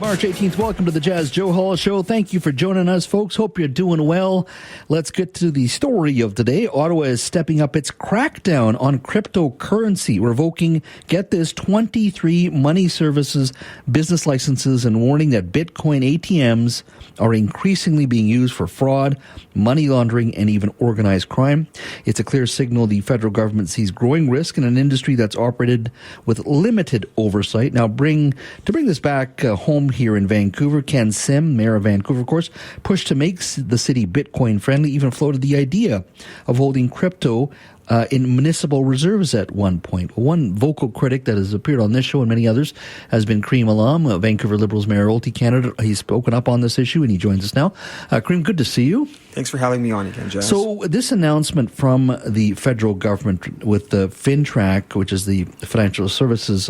March 18th, welcome to the Jas Johal Show. Thank you for joining us, folks. Hope you're doing well. Let's get to the story of today. Ottawa is stepping up its crackdown on cryptocurrency, revoking, get this, 23 money services business licenses and warning that Bitcoin ATMs are increasingly being used for fraud, money laundering, and even organized crime. It's a clear signal the federal government sees growing risk in an industry that's operated with limited oversight. Now, to bring this back home here in Vancouver, Ken Sim, Mayor of Vancouver, of course, pushed to make the city Bitcoin friendly, even floated the idea of holding crypto in municipal reserves at one point. One vocal critic that has appeared on this show and many others has been Kareem Allam, Vancouver Liberals mayoralty candidate. He's spoken up on this issue and he joins us now. Kareem, good to see you. Thanks for having me on again, Jas. So this announcement from the federal government with the FinTrack, which is the financial services,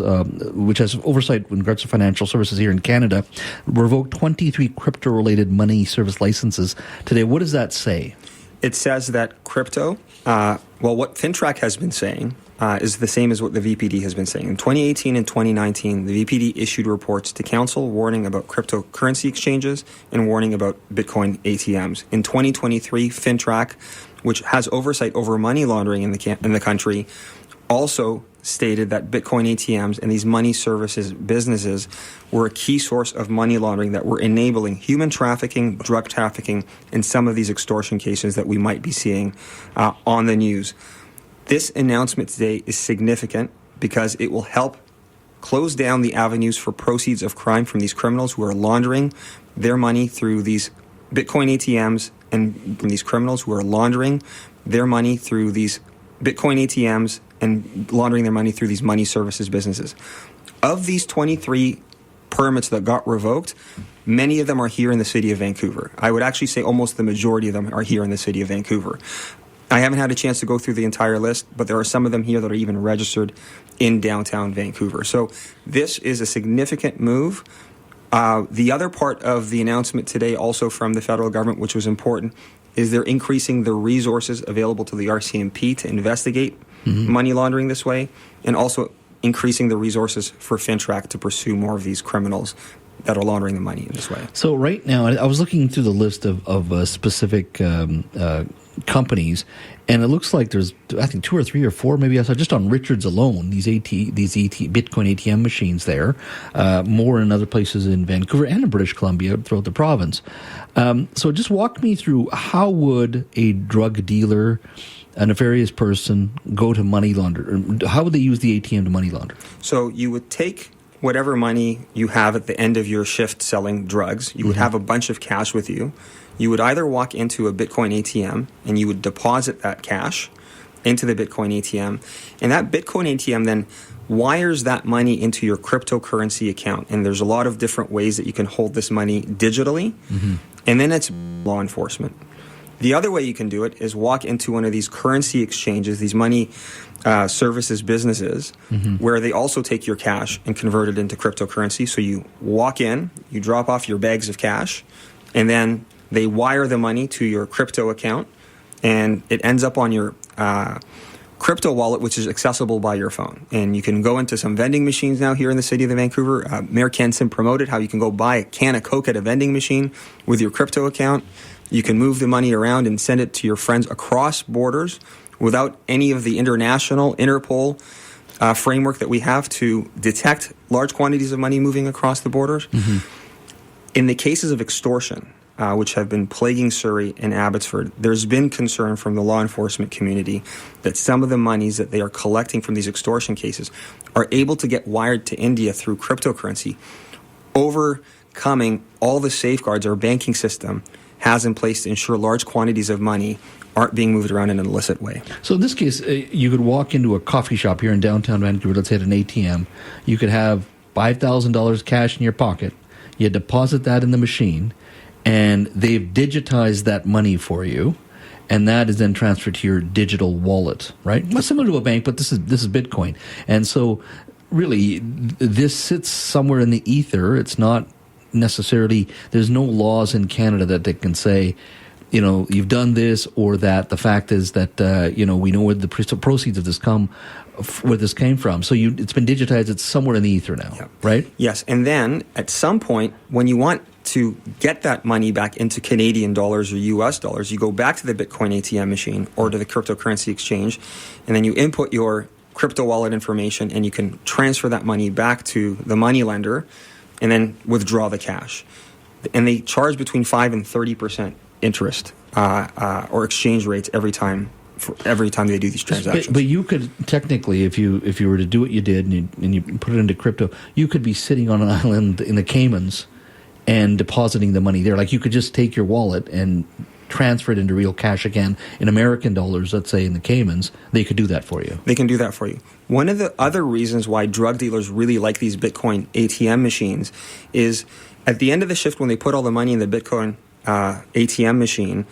which has oversight in regards to financial services here in Canada, revoked 23 crypto-related money service licenses today. What does that say? It says that crypto, what FinTrack has been saying is the same as what the VPD has been saying. In 2018 and 2019, the VPD issued reports to council warning about cryptocurrency exchanges and warning about Bitcoin ATMs. In 2023, FinTrack, which has oversight over money laundering in the country, also stated that Bitcoin ATMs and these money services businesses were a key source of money laundering that were enabling human trafficking, drug trafficking, and some of these extortion cases that we might be seeing on the news. This announcement today is significant because it will help close down the avenues for proceeds of crime from these criminals who are laundering their money through these Bitcoin ATMs, and from these criminals who are laundering their money through these Bitcoin ATMs and laundering their money through these money services businesses. Of these 23 permits that got revoked, many of them are here in the city of Vancouver. I would actually say almost the majority of them are here in the city of Vancouver. I haven't had a chance to go through the entire list, but there are some of them here that are even registered in downtown Vancouver. So this is a significant move. The other part of the announcement today, also from the federal government, which was important, is they're increasing the resources available to the RCMP to investigate money laundering this way, and also increasing the resources for FinTrack to pursue more of these criminals that are laundering the money in this way. So right now, I was looking through the list of specific companies, and it looks like there's, I think, 2 or 3 or 4, maybe I saw just on Richards alone, these Bitcoin ATM machines there, more in other places in Vancouver and in British Columbia throughout the province. So just walk me through, how would a drug dealer, a nefarious person, go to money launder? How would they use the ATM to money launder? So you would take whatever money you have at the end of your shift selling drugs. You would have a bunch of cash with you. You would either walk into a Bitcoin ATM and you would deposit that cash into the Bitcoin ATM, and that Bitcoin ATM then wires that money into your cryptocurrency account. And there's a lot of different ways that you can hold this money digitally, and then it's law enforcement. The other way you can do it is walk into one of these currency exchanges, these money services businesses, where they also take your cash and convert it into cryptocurrency. So you walk in, you drop off your bags of cash, and then they wire the money to your crypto account, and it ends up on your crypto wallet, which is accessible by your phone. And you can go into some vending machines now here in the city of Vancouver. Mayor Ken Sim promoted how you can go buy a can of Coke at a vending machine with your crypto account. You can move the money around and send it to your friends across borders without any of the international Interpol framework that we have to detect large quantities of money moving across the borders. In the cases of extortion, which have been plaguing Surrey and Abbotsford, there's been concern from the law enforcement community that some of the monies that they are collecting from these extortion cases are able to get wired to India through cryptocurrency, overcoming all the safeguards our banking system has in place to ensure large quantities of money aren't being moved around in an illicit way. So in this case, you could walk into a coffee shop here in downtown Vancouver, let's say at an ATM. You could have $5,000 cash in your pocket. You deposit that in the machine, and they've digitized that money for you, and that is then transferred to your digital wallet, right? Well, similar to a bank, but this is Bitcoin. And so really, this sits somewhere in the ether. It's not necessarily, there's no laws in Canada that they can say, you've done this or that. The fact is that, we know where the proceeds of this where this came from. So it's been digitized. It's somewhere in the ether now, right? Yes. And then at some point, when you want to get that money back into Canadian dollars or US dollars, you go back to the Bitcoin ATM machine or to the cryptocurrency exchange, and then you input your crypto wallet information, and you can transfer that money back to the money lender and then withdraw the cash. And they charge between 5 and 30% interest or exchange rates every time they do these transactions. But you could technically, if you were to do what you did and you put it into crypto, you could be sitting on an island in the Caymans and depositing the money there. Like, you could just take your wallet and transfer it into real cash again in American dollars, let's say in the Caymans. They could do that for you. They can do that for you. One of the other reasons why drug dealers really like these Bitcoin ATM machines is at the end of the shift, when they put all the money in the Bitcoin ATM machine,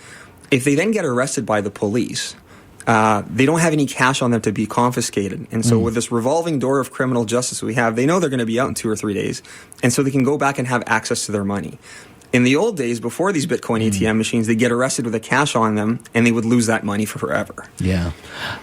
if they then get arrested by the police, they don't have any cash on them to be confiscated. And so with this revolving door of criminal justice we have, they know they're going to be out in 2 or 3 days. And so they can go back and have access to their money. In the old days, before these Bitcoin ATM machines, they'd get arrested with the cash on them, and they would lose that money for forever. Yeah.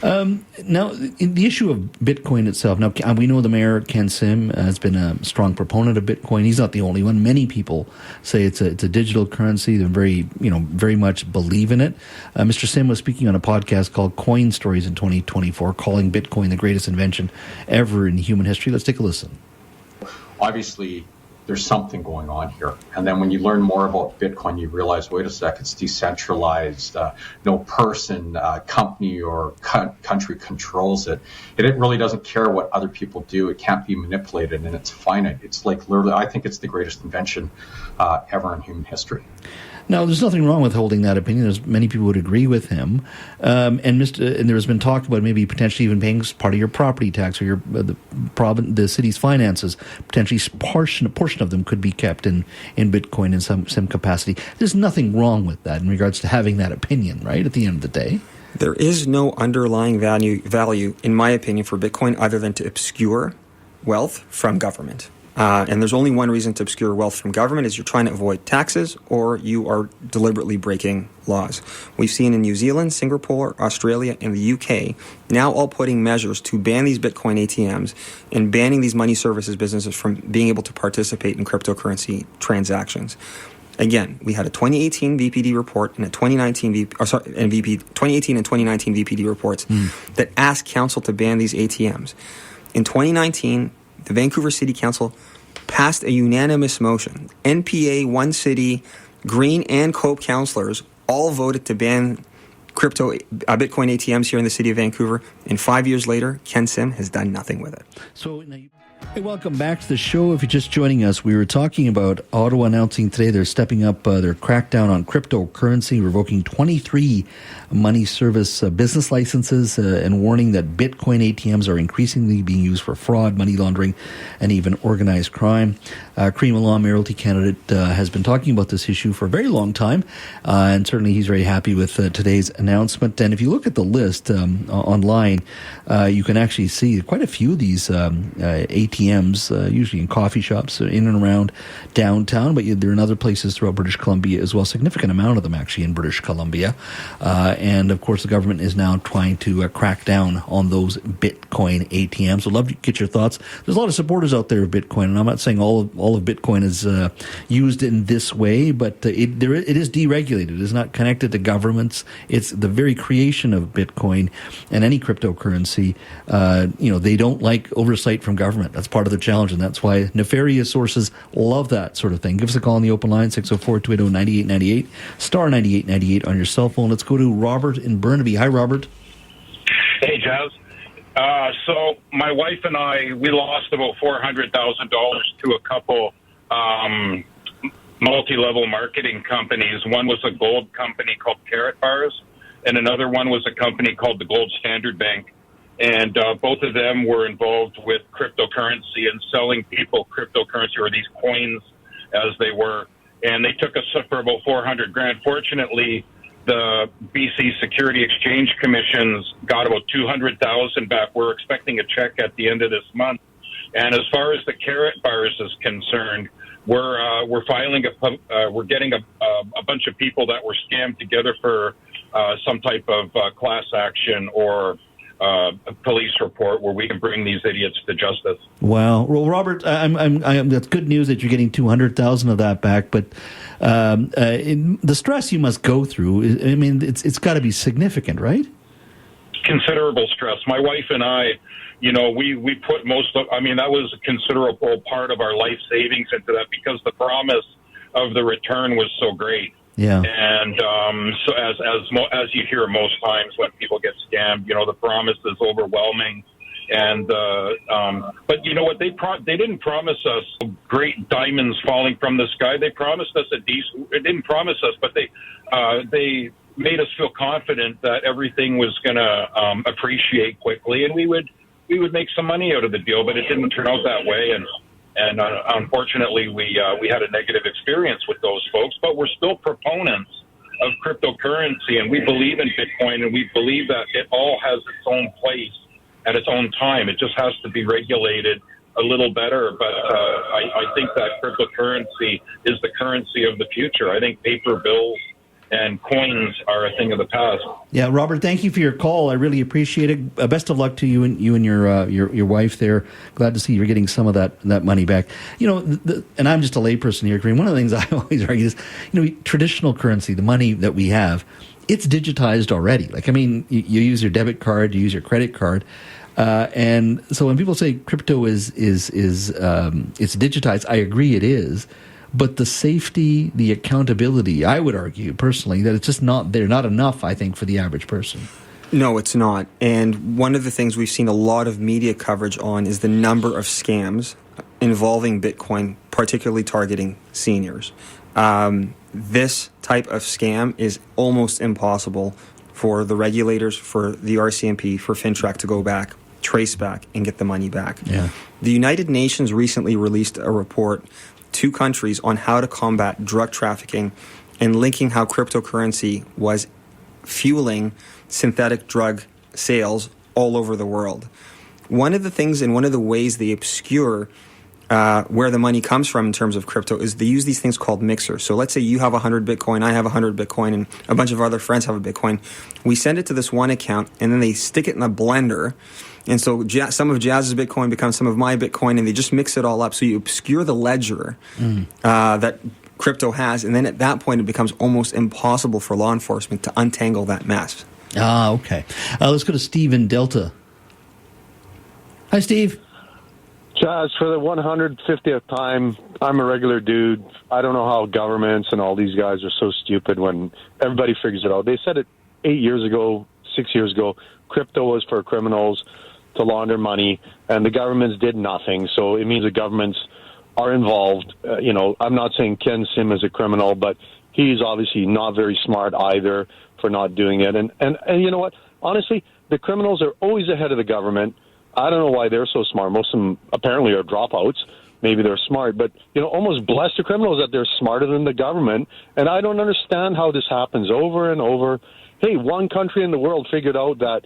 Now, in the issue of Bitcoin itself, now we know the mayor, Ken Sim, has been a strong proponent of Bitcoin. He's not the only one. Many people say it's a digital currency. They very much believe in it. Mr. Sim was speaking on a podcast called Coin Stories in 2024, calling Bitcoin the greatest invention ever in human history. Let's take a listen. Obviously, there's something going on here. And then when you learn more about Bitcoin, you realize, wait a sec, it's decentralized. No person, company, or country controls it. It really doesn't care what other people do. It can't be manipulated, and it's finite. It's like literally, I think it's the greatest invention ever in human history. Now, there's nothing wrong with holding that opinion. There's many people would agree with him, and there has been talk about maybe potentially even paying part of your property tax or the city's finances. Potentially, a portion of them could be kept in Bitcoin in some capacity. There's nothing wrong with that in regards to having that opinion, right? At the end of the day, there is no underlying value, in my opinion, for Bitcoin other than to obscure wealth from government. And there's only one reason to obscure wealth from government is you're trying to avoid taxes or you are deliberately breaking laws. We've seen in New Zealand, Singapore, Australia, and the UK now all putting measures to ban these Bitcoin ATMs and banning these money services businesses from being able to participate in cryptocurrency transactions. Again, we had a 2018 VPD report and a 2018 and 2019 VPD reports that asked council to ban these ATMs. In 2019, the Vancouver City Council passed a unanimous motion. NPA, One City, Green, and Cope councillors all voted to ban Bitcoin ATMs here in the city of Vancouver. And 5 years later, Ken Sim has done nothing with it. Hey, welcome back to the show. If you're just joining us, we were talking about Ottawa announcing today they're stepping up their crackdown on cryptocurrency, revoking 23 money service business licenses and warning that Bitcoin ATMs are increasingly being used for fraud, money laundering, and even organized crime. Kareem, Allam, mayoralty candidate, has been talking about this issue for a very long time, and certainly he's very happy with today's announcement. And if you look at the list online, you can actually see quite a few of these ATMs, usually in coffee shops in and around downtown, but they're in other places throughout British Columbia as well. Significant amount of them actually in British Columbia. And of course, the government is now trying to crack down on those Bitcoin ATMs. I'd love to get your thoughts. There's a lot of supporters out there of Bitcoin, and I'm not saying all of Bitcoin is used in this way, but it is deregulated. It is not connected to governments. It's the very creation of Bitcoin and any cryptocurrency. They don't like oversight from government. That's part of the challenge, and that's why nefarious sources love that sort of thing. Give us a call on the open line, 604-280-9898, star 9898 on your cell phone. Let's go to Robert in Burnaby. Hi, Robert. Hey, Jas. So my wife and I, we lost about $400,000 to a couple multi-level marketing companies. One was a gold company called Carrot Bars, and another one was a company called the Gold Standard Bank. And both of them were involved with cryptocurrency and selling people cryptocurrency, or these coins as they were. And they took us for about $400,000. Fortunately, the BC Security Exchange Commission's got about $200,000 back. We're expecting a check at the end of this month. And as far as the Carrot Bars is concerned, we're filing we're getting a bunch of people that were scammed together for some type of class action or a police report where we can bring these idiots to justice. Wow. Well, Robert, that's good news that you're getting 200,000 of that back. But the stress you must go through, I mean, it's got to be significant, right? Considerable stress. My wife and I, we put that was a considerable part of our life savings into that because the promise of the return was so great. Yeah. And so as you hear most times when people get scammed, the promise is overwhelming. And but you know what? They didn't promise us great diamonds falling from the sky. They promised us It didn't promise us, but they made us feel confident that everything was going to appreciate quickly, and we would make some money out of the deal. But it didn't turn out that way, and unfortunately, we had a negative experience with those folks. But we're still proponents of cryptocurrency, and we believe in Bitcoin, and we believe that it all has its own place at its own time. It just has to be regulated a little better. But I think that cryptocurrency is the currency of the future. I think paper bills and coins are a thing of the past. Yeah, Robert, thank you for your call. I really appreciate it. Best of luck to you and your wife there. Glad to see you're getting some of that money back. And I'm just a layperson here, Kareem. One of the things I always argue is, traditional currency, the money that we have, it's digitized already. You use your debit card, you use your credit card. And so when people say crypto is it's digitized, I agree it is. But the safety, the accountability, I would argue personally that it's just not enough, I think, for the average person. No, it's not. And one of the things we've seen a lot of media coverage on is the number of scams involving Bitcoin, particularly targeting seniors. This type of scam is almost impossible for the regulators, for the RCMP, for FinTrack to go back, trace back, and get the money back. Yeah. The United Nations recently released a report to countries on how to combat drug trafficking and linking how cryptocurrency was fueling synthetic drug sales all over the world. One of the things and one of the ways they obscure where the money comes from in terms of crypto is they use these things called mixers. So let's say you have 100 Bitcoin, I have 100 Bitcoin, and a bunch of other friends have a Bitcoin. We send it to this one account, and then they stick it in a blender. And so some of Jas's Bitcoin becomes some of my Bitcoin, and they just mix it all up. So you obscure the ledger that crypto has, and then at that point it becomes almost impossible for law enforcement to untangle that mess. Okay. Let's go to Steve in Delta. Hi, Steve. Jas, for the 150th time, I'm a regular dude. I don't know how governments and all these guys are so stupid when everybody figures it out. They said it 6 years ago, crypto was for criminals to launder money, and the governments did nothing. So it means the governments are involved. I'm not saying Ken Sim is a criminal, but he's obviously not very smart either for not doing it. And you know what? Honestly, the criminals are always ahead of the government. I don't know why they're so smart. Most of them apparently are dropouts. Maybe they're smart, but, almost bless the criminals that they're smarter than the government. And I don't understand how this happens over and over. Hey, one country in the world figured out that,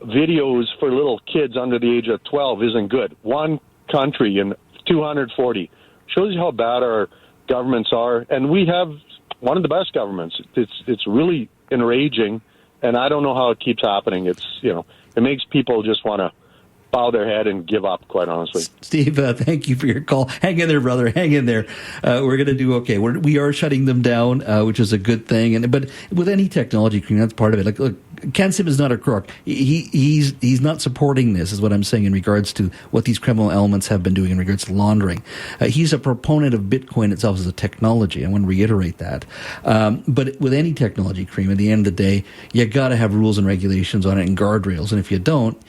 videos for little kids under the age of 12 isn't good. One country in 240. Shows you how bad our governments are. And we have one of the best governments. It's really enraging, and I don't know how it keeps happening. It's, it makes people just want to bow their head and give up, quite honestly. Steve, thank you for your call. Hang in there, brother. Hang in there. We're going to do okay. We are shutting them down, which is a good thing. But with any technology, that's part of it. Look, Ken Sim is not a crook. He's not supporting this, is what I'm saying in regards to what these criminal elements have been doing in regards to laundering. He's a proponent of Bitcoin itself as a technology. I want to reiterate that. But with any technology, Kareem, at the end of the day, you got to have rules and regulations on it and guardrails. And if you don't,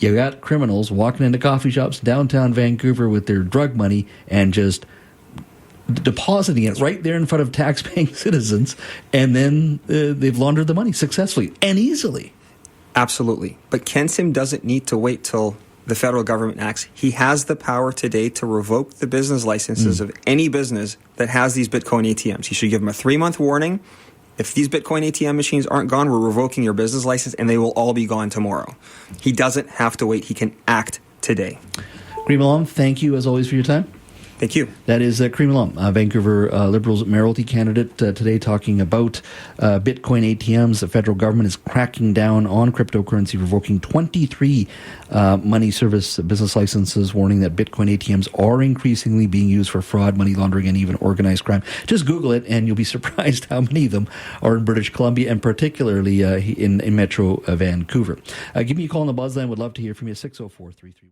you got criminals walking into coffee shops downtown Vancouver with their drug money and just depositing it right there in front of tax-paying citizens, and then they've laundered the money successfully and easily. Absolutely. But Ken Sim doesn't need to wait till the federal government acts. He has the power today to revoke the business licenses of any business that has these Bitcoin ATMs. He should give them a 3-month warning. If these Bitcoin ATM machines aren't gone, we're revoking your business license, and they will all be gone tomorrow. He doesn't have to wait. He can act today. Kareem Allam, thank you as always for your time. Thank you. That is Kareem Allam, Vancouver Liberals mayoralty candidate, today talking about Bitcoin ATMs. The federal government is cracking down on cryptocurrency, revoking 23 money service business licenses, warning that Bitcoin ATMs are increasingly being used for fraud, money laundering, and even organized crime. Just Google it, and you'll be surprised how many of them are in British Columbia, and particularly in Metro Vancouver. Give me a call on the Buzzline. Would love to hear from you. 604-33.